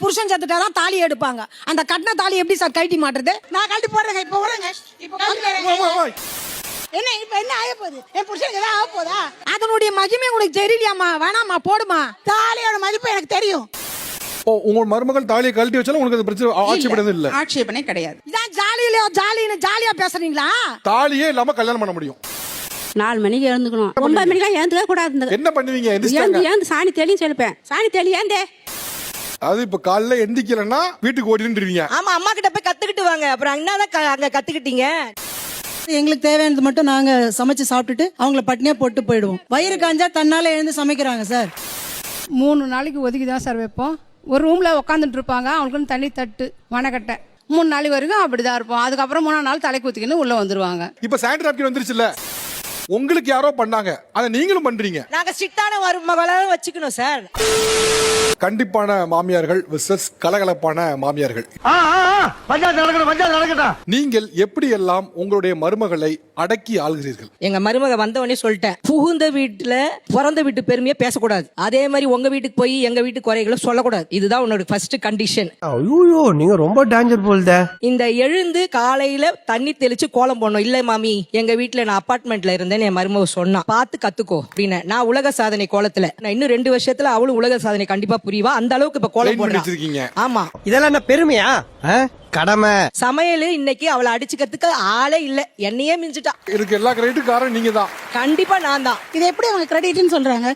புருஷன் செத்துட்டாதான் தாலி எடுப்பாங்க. அந்த கட்டின தாலி எப்படி சார் கழட்டி மாட்டுறது? நான் கழட்டி போடுறேங்க. இப்ப வரேங்க. என்ன இப்ப என்ன ஆக போகுது? என் புருஷனுக்கு ஏதாவது ஆக போதா? அதனுடைய மகிமை உனக்கு தெரியலையாமா? வேணாமா, போடுமா. தாலியோட மதிப்பு எனக்கு தெரியும். உங்க மருமகள் தாலியை கழட்டி வச்சாலும் உங்களுக்கு அது பிரச்சனை ஆட்சேபனை இல்ல? ஆட்சேபனை கிடையாது. இதான் ஜாலியா பேசுறீங்களா? தாலியே இல்லாம கல்யாணம் பண்ண முடியும். 4 மணிக்கு எழுந்துக்கணும். 9 மணிக்கெல்லாம் எழுந்துக்க கூடாது. என்ன பண்ணுவீங்க? எழுந்து சாணி தெளின்னு சொல்லிப்பேன். சாணி தெளி ஏந்தே. அது இப்ப காலைல எந்திக்கலன்னா வீட்டுக்கு ஓடிடுவீங்க. ஆமா, அம்மா கிட்ட போய் கத்துக்கிட்டு வாங்க. அப்புறம் என்னதான் அங்க கத்துக்கிட்டீங்க? எங்களுக்கு தேவையானது மட்டும் நாங்க சமைச்சு சாப்பிட்டுட்டு அவங்கள பட்னியா போட்டு போயிடுவோம். வயிறு காஞ்சா தன்னால எழுந்து சமைக்கிறாங்க சார். 3 நாளைக்கு ஒதுக்கி தான் சார் வைப்போம். ஒரு ரூம்ல உட்காந்துட்டு இருப்பாங்க. அவங்களுக்குன்னு தண்ணி தட்டு வனக்கட்டை 3 நாளைக்கு வரைக்கும் அப்படிதான் இருப்போம். அதுக்கப்புறம் 3ஆம் நாள் தலைக்கு ஊத்திக்கின்னு உள்ள வந்துருவாங்க. இப்ப சானிட்டரி நாப்கின் வந்துருச்சுல்ல, உங்களுக்கு யாரோ பண்ணாங்க, அதை நீங்களும் பண்றீங்க. நாங்க ஸ்ட்ரிக்டான மகளாக வச்சுக்கணும் சார். கண்டிப்பான மாமியார்கள் விசஸ் கலகலப்பான மாமியார்கள். நீங்கள் எப்படி எல்லாம் உங்களுடைய மருமகளை அடக்கி ஆள்கிறீர்கள்? எங்க மருமக வந்த உடனே சொல்லிட்டேன், புகுந்த வீட்டுல பிறந்த வீட்டு பெருமையா பேசக்கூடாது. அதே மாதிரி உங்க வீட்டுக்கு போய் எங்க வீட்டு குறைகளை சொல்லக்கூடாது. இதுதான் உன்னோட ஃபர்ஸ்ட் கண்டிஷன். ஐயோ, நீங்க ரொம்ப டேஞ்சர் போல்தே. இந்த எழுந்து காலையில தண்ணி தெளிச்சு கோலம் போடணும். இல்ல மாமி, எங்க வீட்டுல நான் அபார்ட்மெண்ட்ல இருந்தேன், என் மருமக சொன்னா பார்த்து கத்துக்கோ அப்படின்னு. நான் உலக சாதனை கோலத்துல, நான் இன்னும் 2 வருஷத்துல அவளும் உலக சாதனை கண்டிப்பா புரிவா. அந்த அளவுக்கு இப்ப கோலம் போடுறேன். ஆமா, இதெல்லாம் என்ன பெருமையா? கடமை. சமையல் இன்னைக்கு அவளை அடிச்சுக்கிறதுக்கு ஆளே இல்ல, என்னையே மிஞ்சிட்டா. இதுக்கு எல்லா கிரெடிட்டும் காரணம் நீங்க தான். கண்டிப்பா நான் தான். இது எப்படி அவங்க கிரெடிட்னு சொல்றாங்க?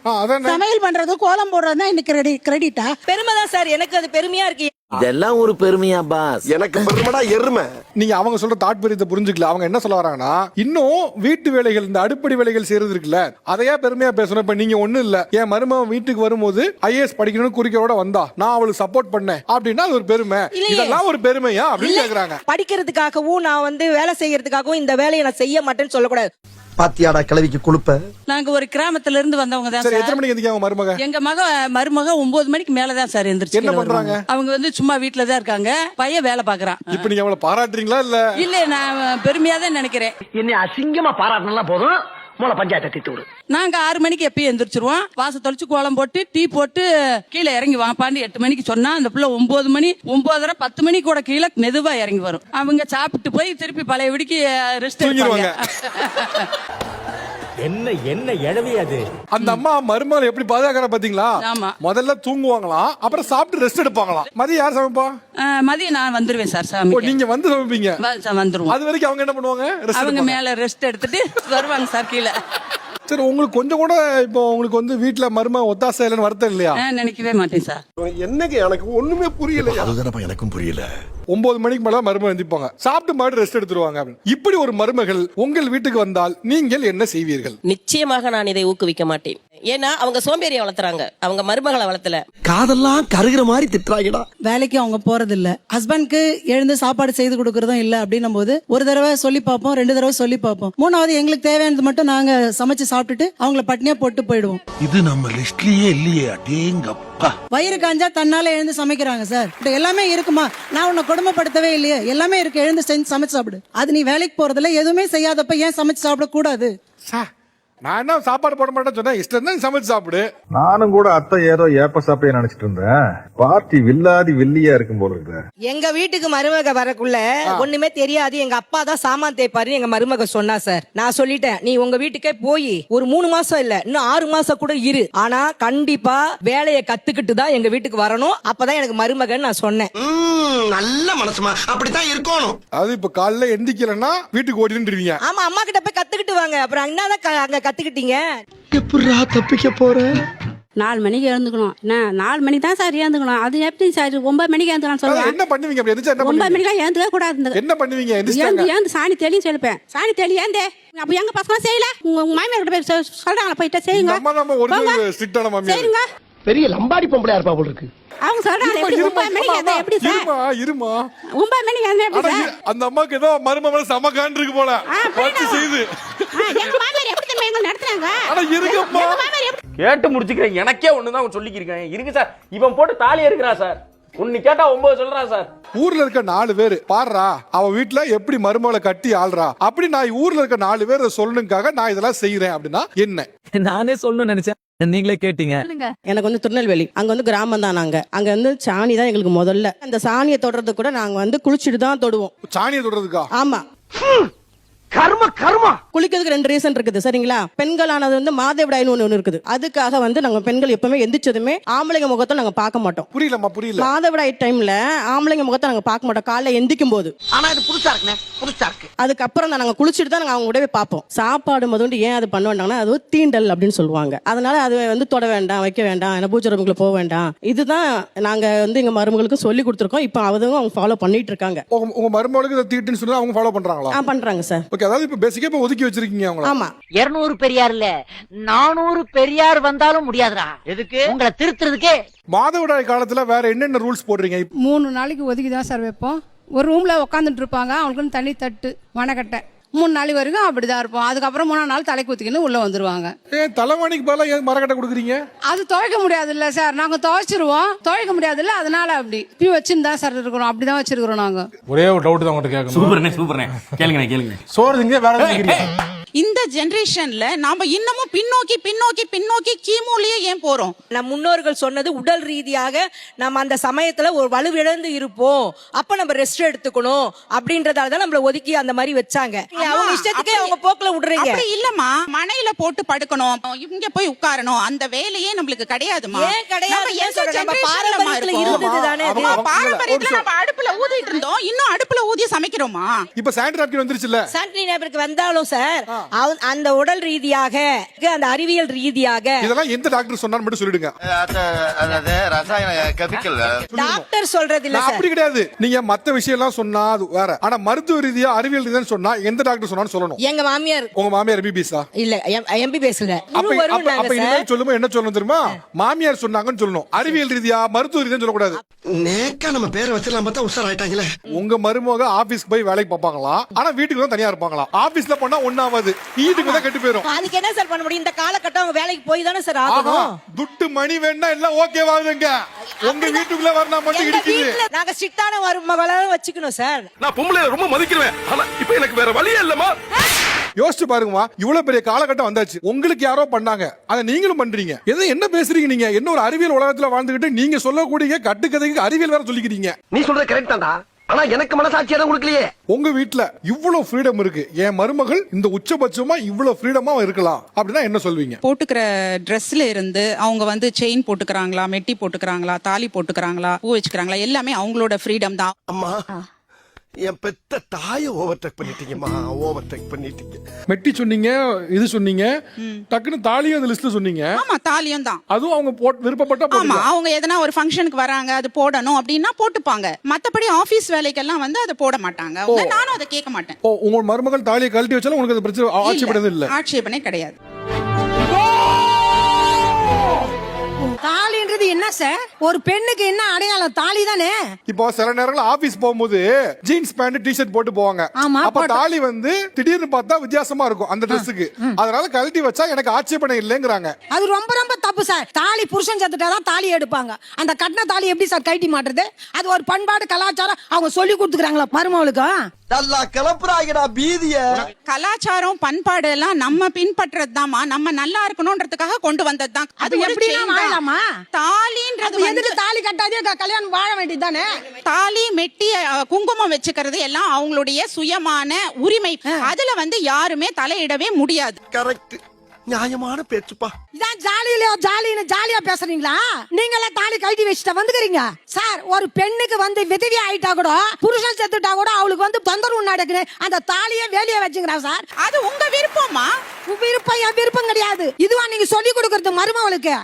சமையல் பண்றது கோலம் போடுறது தான் இன்னைக்கு கிரெடிட்டா? பெருமை தான் சார், எனக்கு அது பெருமையா இருக்கு. இதெல்லாம் ஒரு பெருமையா பாஸ்? எனக்கு பெருமைடா எருமை. நீங்க அவங்க சொல்ற தாட்பரியத்தை புரிஞ்சுக்கல. அவங்க என்ன சொல்ல வராங்கன்னா, இன்னும் வீட்டு வேலைகள், இந்த அடிப்படை வேலைகள் செய்யறது இருக்குல்ல, அதையா பெருமையா பேசணும். இப்ப நீங்க ஒண்ணு இல்ல, என் மருமகன் வீட்டுக்கு வரும்போது IAS படிக்கணும்னு குறிக்கோட வந்தா நான் அவளுக்கு சப்போர்ட் பண்ணேன் அப்படின்னா அது ஒரு பெருமை. இதெல்லாம் ஒரு பெருமையா அப்படின்னு கேக்குறாங்க. படிக்கிறதுக்காகவும் நான் வேலை செய்யறதுக்காகவும் இந்த வேலையை நான் செய்ய மாட்டேன்னு சொல்லக்கூடாது. பாத்தியாடா கிளவிக்கு குழுப்ப. நாங்க ஒரு கிராமத்துல இருந்து வந்தவங்க தான் சரி, சார். எத்தனை மணிக்கு எந்திரிக்காங்க மருமக? எங்க மருமக 9 மணிக்கு மேலதான் சார் எந்திரிச்சு. என்ன பண்றாங்க அவங்க? சும்மா வீட்டுல தான் இருக்காங்க. பையன் வேலை பாக்குறான். இப்ப நீங்க அவளை பாராட்டுறீங்களா? இல்ல, நான் பெருமையா தான் நினைக்கிறேன். என்னை அசிங்கமா பாராட்டினா போதும், மூல பஞ்சாயத்தை தீத்து விடு. நாங்க 6 மணிக்கு எப்பயும் எந்திரிச்சிருவோம். வாச தொலைச்சு கோலம் போட்டு டீ போட்டு கீழே இறங்கி வாப்பான்னு 8 மணிக்கு சொன்னா, அந்த பிள்ளை 9 மணி 9:30 10 மணி கூட கீழே மெதுவா இறங்கி வரும். அவங்க சாப்பிட்டு போய் திருப்பி பழைய விடிக்கு ரெஸ்ட் எடுப்பாங்க. என்ன எழவியாது. அந்த அம்மா மருமகளை எப்படி பாதுகாக்கிற பாத்தீங்களா? ஆமா. முதல்ல தூங்குவாங்களாம், அப்புறம் சாப்பிட்டு ரெஸ்ட் எடுப்பாங்களாம். மதியம் யார் சமைப்பா? மதியம் நான் வந்துருவேன் சார். சாமி நீங்க வந்து சமைப்பீங்க? வந்துருவோம். அது வரைக்கும் அவங்க என்ன பண்ணுவாங்க? அவங்க மேல ரெஸ்ட் எடுத்துட்டு வருவாங்க சார் கீழே. சரி, உங்களுக்கு கொஞ்சம் கூட இப்போ உங்களுக்கு வீட்டுல மருமக ஒத்தாசை இல்லைன்னு வருத்தம் இல்லையா? நினைக்கவே மாட்டேன் சார். என்னங்க எனக்கு ஒண்ணுமே புரியல. அதுதானப்பா எனக்கும் புரியல. 9 மணிக்கு மேல மருமக எந்திப்பாங்க, சாப்பிட்டு மறுபடியும் ரெஸ்ட் எடுத்துருவாங்க. இப்படி ஒரு மருமகள் உங்கள் வீட்டுக்கு வந்தால் நீங்கள் என்ன செய்வீர்கள்? நிச்சயமாக நான் இதை ஊக்குவிக்க மாட்டேன். ஏன்னா அவங்க சோம்பேறியை வளர்த்துறாங்க, அவங்க மருமகளை வளர்த்தல. காதெல்லாம் கருகிற மாதிரி திட்டுறாங்கடா. வேலைக்கு அவங்க போறது இல்ல, ஹஸ்பண்ட்க்கு எழுந்து சாப்பாடு செய்து கொடுக்கறதும் இல்ல. அப்படின்னும் போது ஒரு தடவை சொல்லி பார்ப்போம், 2 தடவை சொல்லி பார்ப்போம். 3வது எங்களுக்கு தேவையானது மட்டும் நாங்க சமைச்சு சாப்பிட்டுட்டு அவங்கள பட்னியா போட்டு போயிடுவோம். இது நம்ம லிஸ்ட்லயே இல்லையே. அடேங்கப்பா. வயிறு காஞ்சா தன்னால எழுந்து சமைக்கிறாங்க சார். எல்லாமே இருக்குமா? நான் உன்னை கொடுமைப்படுத்தவே இல்லையே, எல்லாமே இருக்கு, எழுந்து செஞ்சு சமைச்சு சாப்பிடு. அது நீ வேலைக்கு போறதுல எதுவுமே செய்யாதப்ப ஏன் சமைச்சு சாப்பிட கூடாது? நான் என்ன சாப்பாடு போட மாட்டேன்னு சொன்னேன், இஷ்டம் தான் சமைச்சு சாப்பிடு. நானும் கூட அத்தை ஏதோ ஏப்ப சாப்பிட்டே நினைச்சிட்டு இருந்தேன். பார்ட்டி வில்லாதி வில்லியா இருக்கும் போல இருக்கு. எங்க வீட்டுக்கு மருமக வரக்குள்ள ஒண்ணுமே தெரியாது, எங்க அப்பா தான் சாமான் தேய்ப்பாரு எங்க மருமக சொன்னா சார். நான் சொல்லிட்டேன், நீ உங்க வீட்டுக்கே போய் ஒரு 3 மாசம் இல்ல, இன்னும் 6 மாசம் கூட இரு. ஆனா கண்டிப்பா வேலையை கத்துக்கிட்டு தான் எங்க வீட்டுக்கு வரணும். அப்பதான் எனக்கு மருமகன் நான் சொன்னேன். நல்ல மனசுமா, அப்படித்தான் இருக்கணும். அது இப்ப காலைல எந்திக்கலன்னா வீட்டுக்கு ஓடிடுவீங்க. ஆமா, அம்மா கிட்ட போய் கத்துக்கிட்டு வாங்க. அப்புறம் என்னதான் அங்க கத்துக்கிட்டீங்க? எப்படிடா தப்பிக்க போற? 4 மணிக்கு எழுந்துக்கணும். 4 மணிக்கு தான் சார் எழுந்துக்கணும். அது எப்படி சார் 9 மணிக்கு எழுந்துக்கலாம் சொல்லுவாங்க. என்ன பண்ணுவீங்க? 9 மணிக்கெல்லாம் எழுந்துக்க கூடாது. என்ன பண்ணுவீங்க? எழுந்து சாணி தெளின்னு சொல்லிப்பேன். சாணி தெளி ஏந்தே. அப்ப எங்க பசங்க செய்யல, உங்க மாமியார் கிட்ட போய் சொல்றாங்களா, போயிட்டு செய்யுங்க. செய்யுங்க. பெரிய லம்பாடி பொம்பளையா இருப்பா போல இருக்கு. அவங்க சொல்றாங்க 9 மணிக்கு எப்படி சார்? இருமா 9 மணிக்கு எப்படி சார்? அந்த அம்மாக்கு ஏதோ மருமகள சமகான் இருக்கு போல வச்சு செய்து. எங்க மாமியார் எப்படி தெரியுமா நடத்துறாங்க? அட இருங்கப்பா, கேட்டு முடிச்சுக்கிறேன். எனக்கே ஒண்ணுதான் சொல்லிக்கிறேன். இருக்கு சார், இவன் போட்டு தாலி எடுக்கிறா சார். உன்னை கேட்டா 9 சொல்றா சார். ஊர்ல இருக்க 4 பேரு பாடுறா அவ வீட்டுல எப்படி மருமகளை கட்டி ஆள்றா அப்படி நான் ஊர்ல இருக்க 4 பேர் சொல்லணுக்காக நான் இதெல்லாம் செய்யறேன் அப்படின்னா என்ன? நானே சொல்லணும்னு நினைச்சேன். நீங்களே கேட்டீங்க. எனக்கு வந்து திருநெல்வேலி, அங்க வந்து கிராமம் தான். நாங்க அங்க வந்து சாணி தான் எங்களுக்கு முதல்ல. அந்த சாணியை தொடுறது கூட நாங்க வந்து குளிச்சுட்டு தான் தொடுவோம். சாணியை தொடுறதுக்கா? ஆமா, கர்ம கர்மா. குளிக்கிறதுக்கு 2 ரீசன் இருக்குது சரிங்களா. பெண்களானது வந்து மாதவிடாய்னு ஒண்ணு இருக்குது. அதுக்காக வந்து நாங்க பெண்கள் எப்பவுமே எந்திரிச்சதுமே ஆம்பளைங்க முகத்தை நாங்க பார்க்க மாட்டோம். புரியலம்மா, புரியல. மாதவிடாய் டைம்ல ஆம்பளைங்க முகத்தை நாங்க பார்க்க மாட்டோம் காலைல எந்திக்கும் போது. ஆனா இது புதுசா இருக்குனே, புதுசா இருக்கு. அதுக்கப்புறம் தான் நாங்க குளிச்சுட்டு தான் நாங்க அவங்க கூடவே பார்ப்போம். சாப்பாடு முதல்ல ஏன் அது பண்ண வேண்டாம்னா அது ஒரு தீண்டல் அப்படின்னு சொல்லுவாங்க. அதனால அது வந்து தொட வேண்டாம், வைக்க வேண்டாம், என்ன பூஜை ரூமுக்குள்ள போக வேண்டாம். இதுதான் நாங்க வந்து எங்க மருமகளுக்கு சொல்லி கொடுத்துருக்கோம். இப்போ அவங்க ஃபாலோ பண்ணிட்டு இருக்காங்க. உங்க மருமகளுக்கு இதை தீட்டுன்னு சொன்னா அவங்க ஃபாலோ பண்றாங்களா? பண்றாங்க சார். ஓகே, அதாவது இப்ப பேசிக்கா இப்ப ஒதுக்கி வச்சிருக்கீங்க அவங்கள. ஆமா, 200 பெரியார் இல்ல 400 பெரியார் வந்தாலும் முடியாதுடா. எதுக்கு? உங்களை திருத்துறதுக்கே. மாதவிடாய் காலத்துல வேற என்னென்ன ரூல்ஸ் போடுறீங்க? 3 நாளைக்கு ஒதுக்கி தான் சார் வைப்போம். ஒரு ரூம்ல உட்காந்துட்டு இருப்பாங்க, அவங்களுக்குன்னு தண்ணி தட்டு வனக்கட்டை. 3 நாள் வரைக்கும் அப்படிதான் இருப்போம். அதுக்கப்புறம் 3 நாள் தலை குத்திக்கின்னு உள்ள வந்துருவாங்க. தலைவாணிக்கு பதிலா ஏன் மரக்கட்டை கொடுக்குறீங்க? அது துவைக்க முடியாது இல்ல சார், நாங்க துவைச்சிருவோம். துவைக்க முடியாது இல்ல, அதனால அப்படி இப்படி வச்சுன்னு தான் சார் இருக்கிறோம். அப்படிதான் வச்சிருக்கிறோம் நாங்க. ஒரே ஒரு டவுட் தான் உங்கள்கிட்ட கேட்கணும். சூப்பர்ண்ணே, சூப்பர்ண்ணே. கேளுங்க. சோறு திங்க வேற எதுவும் இந்த ஜெனரேஷன்ல நாம இன்னமும் பின்னோக்கி பின்னோக்கி பின்னோக்கி கிமுலயே ஏன் போறோம்? நம் முன்னோர்கள் சொன்னது உடல் ரீதியாக நம்ம அந்த சமயத்துல ஒரு வலுவிழந்து இருப்போம், அப்ப நம்ம ரெஸ்ட் எடுத்துக்கணும் அப்படின்றதால தான் நம்மள ஒதுக்கி அந்த மாதிரி வச்சாங்க. அவங்க இஷ்டத்துக்கே அவங்க போக்குல விடுறீங்க. அப்படி இல்லம்மா, மனையில போட்டு படுக்கணும், இங்க போய் உட்காரணும், அந்த வேலையே நம்மளுக்கு கிடையாதுமா. ஏன் கிடையாது? நம்ம எந்த நம்ம ஜெனரேஷன்ல பாரம்பரியத்துல இருந்தது தானே அது. பாரம்பரியத்துல நம்ம அடுப்புல ஊதிட்டு இருந்தோம், இன்னும் அடுப்புல ஊதி சமைக்கிறோமா? இப்ப சானிட்டரி நாப்கின் வந்துருச்சுல. சானிட்டரி நாப்கின் வந்தாலும் சார் அந்த உடல் ரீதியாக அந்த அறிவியல் ரீதியாக இதெல்லாம் எந்த டாக்டர் சொன்னான்னு மட்டும் சொல்லிடுங்க. டாக்டர் சொல்றது இல்ல சார். அப்படி கிடையாது. நீங்க மத்த விஷயம் எல்லாம் சொன்னா அது வேற. ஆனா மருத்துவ ரீதியா அறிவியல் ரீதியா சொன்னா எந்த டாக்டர் சொன்னான்னு சொல்லணும். எங்க மாமியார். உங்க மாமியார் எம்பிபிஎஸ்ஸா? இல்ல, எம்பிபிஎஸ் இல்ல. அப்ப இனிமேல் சொல்லும்போது என்ன சொல்லணும் தெரியுமா? மாமியார் சொன்னாங்கன்னு சொல்லணும். அறிவியல் ரீதியா மருத்துவ ரீதியா சொல்லக்கூடாது. நேக்கா நம்ம பேரை வச்சிடலாம் பார்த்தா உஷார் ஆயிட்டாங்களே. உங்க மருமக ஆபீஸ்க்கு போய் வேலைக்கு பார்ப்பாங்களா? ஆனா வீட்டுக்கு தான் தனியா இருப்பாங்களா? ஆபீஸ்ல பண்ணா ஒண்ணாவது, வீட்டுக்கு தான் கெட்டு போயிரும். அதுக்கு என்ன சார் பண்ண முடியும்? இந்த காலகட்டம் அவங்க வேலைக்கு போய் தானே சார் ஆகணும். துட்டு மணி வேணா எல்லாம் ஓகேவாதுங்க. உங்க வீட்டுக்குள்ள வரனா மட்டும் இடிக்குது. நாங்க ஸ்ட்ரிக்ட்டான மருமகளா வச்சுக்கணும் சார். நான் பொம்பளை ரொம்ப மதிக்கிறேன். ஆனா இப்போ எனக்கு வேற வழியே இல்லமா. யோசிச்சு பாருங்கம்மா, இவ்வளவு பெரிய காலகட்டம் வந்தாச்சு. உங்களுக்கு யாரோ பண்ணாங்க, அதை நீங்களும் பண்றீங்க. என்ன பேசுறீங்க நீங்க? என்ன ஒரு அறிவியல் உலகத்துல வாழ்ந்துகிட்டு நீங்க சொல்லக்கூடிய கட்டுக்கதைக்கு அறிவியல் வேற சொல்லிக்கிறீங்க. நீ சொல்றது கரெக்ட் தான்டா, ஆனா எனக்கு மனசாட்சி எதுவும் கொடுக்கலையே. உங்க வீட்டுல இவ்வளவு ஃப்ரீடம் இருக்கு, என் மருமகள் இந்த உச்சபட்சமா இவ்வளவு ஃப்ரீடமா இருக்கலாம் அப்படின்னா என்ன சொல்வீங்க? போட்டுக்கிற ட்ரெஸ்ல இருந்து அவங்க வந்து செயின் போட்டுக்கிறாங்களா, மெட்டி போட்டுக்கிறாங்களா, தாலி போட்டுக்கிறாங்களா, பூ வச்சுக்கிறாங்களா, எல்லாமே அவங்களோட ஃப்ரீடம் தான். அம்மா, என் பெத்த தாயை ஓவர்டேக் பண்ணிட்டீங்கம்மா, ஓவர்டேக் பண்ணிட்டீங்க. மெட்டி சொன்னீங்க, இது சொன்னீங்க, டக்குன்னு தாலியும் அந்த லிஸ்ட்ல சொன்னீங்க. ஆமா, தாலியும் தான். அதுவும் அவங்க விருப்பப்பட்ட ஆமா, அவங்க எதனா ஒரு ஃபங்க்ஷனுக்கு வராங்க, அது போடணும் அப்படின்னா போட்டுப்பாங்க. மத்தபடி ஆபீஸ் வேலைக்கெல்லாம் வந்து அதை போட மாட்டாங்க. நானும் அதை கேட்க மாட்டேன். உங்க மருமகள் தாலியை கழட்டி வச்சாலும் உங்களுக்கு அது பிரச்சனை, ஆட்சேபணம் இல்ல? ஆட்சேபணே கிடையாது. தாலின்றது என்ன சார்? ஒரு பெண்ணுக்கு என்ன அடையாளம்? தாலி தானே. இப்போ சில நேரங்கள் ஆபீஸ் போகும்போது ஜீன்ஸ் பேண்ட் டி-ஷர்ட் போட்டு போவாங்க. அப்ப தாலி வந்து திடீர்னு பார்த்தா வித்தியாசமா இருக்கும் அந்த ட்ரெஸ்ஸுக்கு. அதனால கழட்டி வச்சா எனக்கு ஆட்சேபணம் இல்லைங்கிறாங்க. அது ரொம்ப ரொம்ப தப்பு சார். தாலி புருஷன் செத்துட்டாதான் தாலி எடுப்பாங்க. அந்த கட்டின தாலி எப்படி சார் கழட்டி மாட்டுறது? அது ஒரு பண்பாடு கலாச்சாரம் அவங்க சொல்லி கொடுத்துக்கிறாங்களா மருமகளுக்கு? நல்லா கிளப்புறாங்கடா பீதிய. கலாச்சாரம் பண்பாடு எல்லாம் நம்ம பின்பற்றது தாமா, நம்ம நல்லா இருக்கணும்ன்றதுக்காக கொண்டு வந்தது தான். அது எப்படி வாழலாமா? தாலின்றது எதுக்கு தாலி கட்டாதே கல்யாணம் வாழ வேண்டியதுதானே? தாலி, மெட்டி, குங்குமம் வச்சுக்கிறது எல்லாம் அவங்களுடைய சுயமான உரிமை. அதுல வந்து யாருமே தலையிடவே முடியாது. கரெக்ட், நியாயமான பேச்சுப்பா. இதான் ஜாலியா பேசுறீங்களா? நீங்களே தாலி கழட்டி வச்சுட்டு வந்துக்கிறீங்க சார். ஒரு பெண்ணுக்கு வந்து விதவி ஆயிட்டா கூட, புருஷன் செத்துட்டா கூட அவளுக்கு வந்து பந்தரும் நடக்குது, அந்த தாலியை வேலையை வச்சுக்கிறா சார். அது உங்க விருப்பமா? விருப்பம் என் விருப்பம் கிடையாது. இதுவா நீங்க சொல்லி கொடுக்கறது மருமகளுக்கு?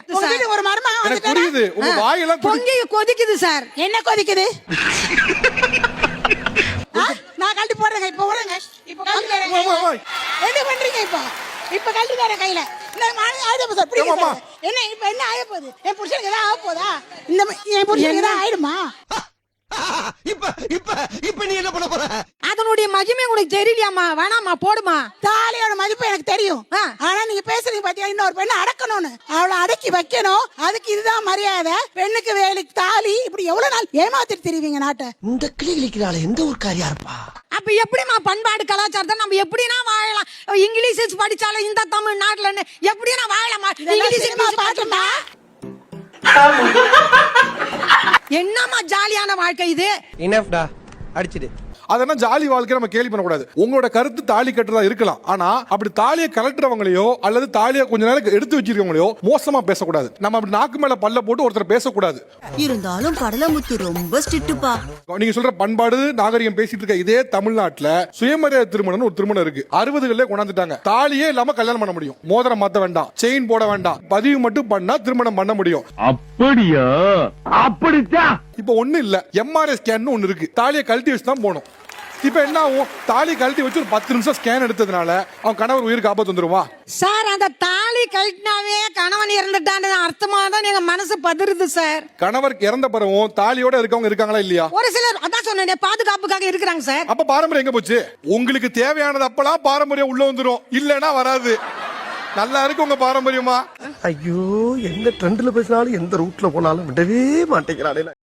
ஒரு மருமக புரியுது, உங்க வாயெல்லாம் பொங்கி கொதிக்குது சார். என்ன கொதிக்குது? நான் கழட்டி போடுறேங்க. இப்ப வரேங்க. என்ன பண்றீங்க? இப்ப கழட்டி தரேன் கையில. என்ன இப்ப என்ன ஆக போகுது? என் புருஷனுக்கு ஏதாவது ஆக போதா? என் புருஷனுக்கு ஏதாவது ஆயிடுமா? இப்ப நீ என்ன பண்ண போற? அதனுடைய மகிமை உனக்கு தெரியலையாமா? வேணாமா, போடுமா. தாலியோட மதிப்பு எனக்கு தெரியும். ஆனா நீங்க பேசுறீங்க பாத்தியா, இன்னொரு பெண்ணை அடக்கணும்னு. அவளை அடக்கி வைக்கணும். அதுக்கு இதுதான் மரியாதை. பெண்ணுக்கு வேலைக்கு தாலி. இப்படி எவ்வளவு நாள் ஏமாத்திட்டு தெரியுவீங்க நாட்டை? இந்த கிளி கிளிக்கிறாள் எந்த ஒரு காரியா இருப்பா? அப்ப எப்படிமா பண்பாடு கலாச்சாரத்தை நம்ம எப்படினா வாழலாம்? இங்கிலீஷ் படிச்சாலும் இந்த தமிழ்நாட்டுல எப்படினா வாழலாம்? இங்கிலீஷ் பாத்துமா என்னமா ஜாலியான வாழ்க்கை இது? இனஃப்டா அடிச்சிடு. அதெல்லாம் ஜாலி வாழ்க்கை நம்ம கேள்வி பண்ணக்கூடாது. உங்களோட கருத்து தாலி கட்டுறதா இருக்கலாம். ஆனா அப்படி தாலியை கலட்டுறவங்களையோ அல்லது தாலியை கொஞ்ச நேரம் எடுத்து வச்சிருக்கவங்களையோ மோசமா பேசக்கூடாது. நம்ம அப்படி நாக்கு மேல பல்ல போட்டு ஒருத்தர் பேசக்கூடாது. இருந்தாலும் கடலமுத்து ரொம்ப ஸ்ட்ரிக்ட்டுப்பா. நீங்க சொல்ற பண்பாடு நாகரிகம் பேசிட்டு இருக்க இதே தமிழ்நாட்டுல சுயமரியாதை திருமணம் ஒரு திருமணம் இருக்கு. 60களே கொண்டாந்துட்டாங்க. தாலியே இல்லாம கல்யாணம் பண்ண முடியும். மோதிரம் மாத்த வேண்டாம், செயின் போட வேண்டாம், பதிவு மட்டும் பண்ணா திருமணம் பண்ண முடியும். அப்படியா? அப்படித்தான். இப்ப ஒண்ணு இல்ல, எம்ஆர்ஐ ஸ்கேன் ஒண்ணு இருக்கு. தாலியை கழட்டி வச்சு தான் போகணும். இப்ப என்ன ஆகும்? தாலி கழட்டி வச்சு ஒரு 10 நிமிஷம் ஸ்கேன் எடுத்ததுனால அவன் கணவர் உயிருக்கு ஆபத்து வந்துருவா? சார் அந்த தாலி கழட்டினாவே கணவன் இறந்துட்டான்னு அர்த்தமா தான் எங்க மனசு பதறுது சார். கணவர் இறந்த பிறகும் தாலியோட இருக்கவங்க இருக்காங்களா இல்லையா? ஒரு சிலர் அதான் சொன்னேன் பாதுகாப்புக்காக இருக்கிறாங்க சார். அப்ப பாரம்பரியம் எங்க போச்சு? உங்களுக்கு தேவையானது அப்பலாம் பாரம்பரியம் உள்ள வந்துரும், இல்லனா வராது. நல்லா இருக்கு உங்க பாரம்பரியமா. ஐயோ, எந்த ட்ரெண்ட்ல பேசினாலும் எந்த ரூட்ல போனாலும் விடவே மாட்டேங்கிறானே.